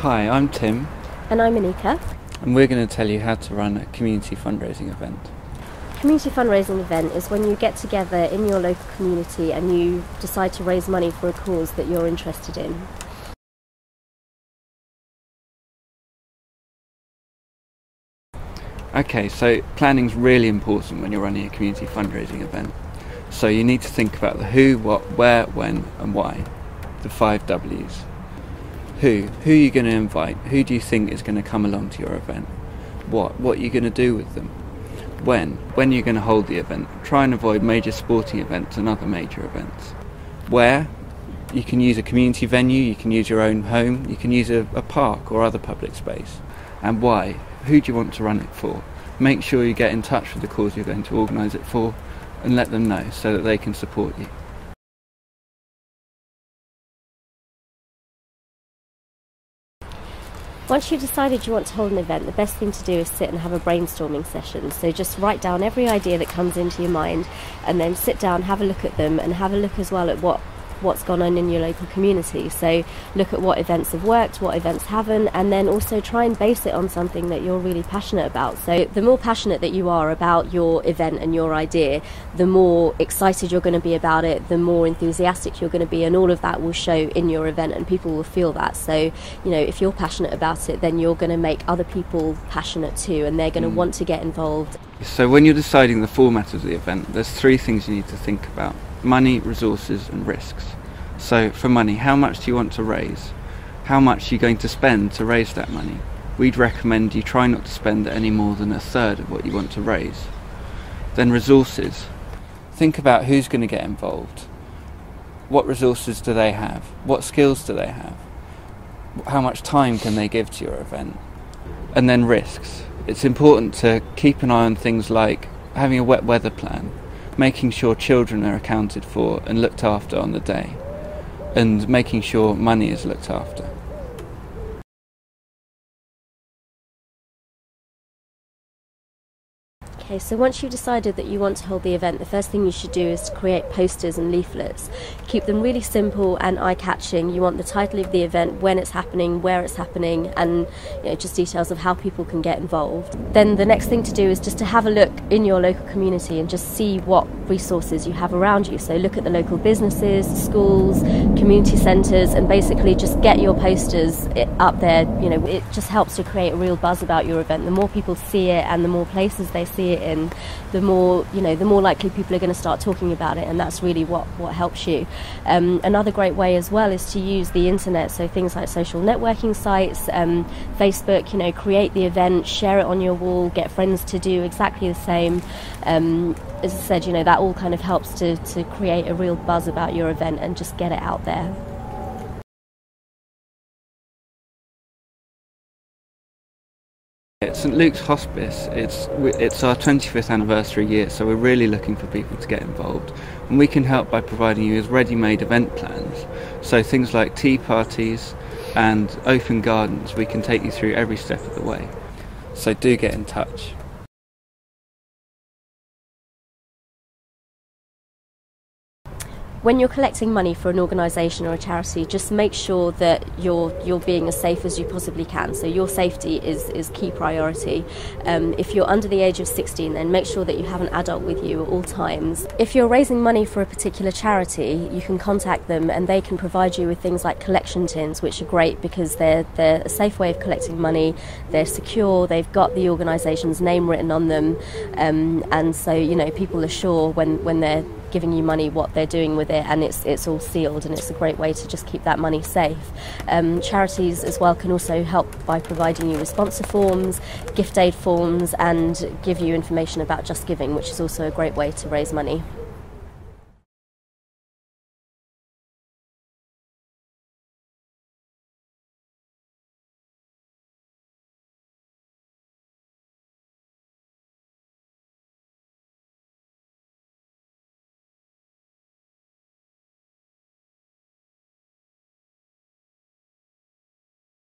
Hi, I'm Tim. And I'm Anika. And we're going to tell you how to run a community fundraising event. Community fundraising event is when you get together in your local community and you decide to raise money for a cause that you're interested in. Okay, so planning's really important when you're running a community fundraising event. So you need to think about the who, what, where, when and why. The 5 W's. Who are you going to invite? Who do you think is going to come along to your event? What are you going to do with them? When are you going to hold the event? Try and avoid major sporting events and other major events. Where? You can use a community venue, you can use your own home, you can use a park or other public space. And why? Who do you want to run it for? Make sure you get in touch with the cause you're going to organise it for and let them know so that they can support you. Once you've decided you want to hold an event, the best thing to do is sit and have a brainstorming session. So just write down every idea that comes into your mind and then sit down, have a look at them and have a look as well at what's gone on in your local community. So look at what events have worked, what events haven't, and then also try and base it on something that you're really passionate about. So the more passionate that you are about your event and your idea, the more excited you're going to be about it, the more enthusiastic you're going to be, and all of that will show in your event and people will feel that. So, if you're passionate about it, then you're going to make other people passionate too, and they're going to want to get involved. So when you're deciding the format of the event, there's 3 things you need to think about: money, resources and risks. So for money, how much do you want to raise? How much are you going to spend to raise that money? We'd recommend you try not to spend any more than 1/3 of what you want to raise. Then resources. Think about who's going to get involved. What resources do they have? What skills do they have? How much time can they give to your event? And then risks. It's important to keep an eye on things like having a wet weather plan, making sure children are accounted for and looked after on the day, and making sure money is looked after. Okay, so once you've decided that you want to hold the event, the first thing you should do is to create posters and leaflets. Keep them really simple and eye-catching. You want the title of the event, when it's happening, where it's happening, and just details of how people can get involved. Then the next thing to do is just to have a look in your local community and just see what resources you have around you. So look at the local businesses, schools, community centres, and basically just get your posters up there. It just helps to create a real buzz about your event. The more people see it and the more places they see it in, the more likely people are going to start talking about it, and that's really what helps you. Another great way as well is to use the internet, so things like social networking sites, Facebook. Create the event, share it on your wall, get friends to do exactly the same. As I said, that all kind of helps to create a real buzz about your event and just get it out there. At St Luke's Hospice, it's our 25th anniversary year, so we're really looking for people to get involved, and we can help by providing you with ready-made event plans. So things like tea parties and open gardens, we can take you through every step of the way. So do get in touch. When you're collecting money for an organisation or a charity, just make sure that you're being as safe as you possibly can. So your safety is key priority. If you're under the age of 16, then make sure that you have an adult with you at all times. If you're raising money for a particular charity, you can contact them and they can provide you with things like collection tins, which are great because they're a safe way of collecting money. They're secure, they've got the organisation's name written on them, and so people are sure when they're giving you money what they're doing with it, and it's all sealed, and it's a great way to just keep that money safe. Charities as well can also help by providing you with sponsor forms, gift aid forms, and give you information about Just Giving, which is also a great way to raise money.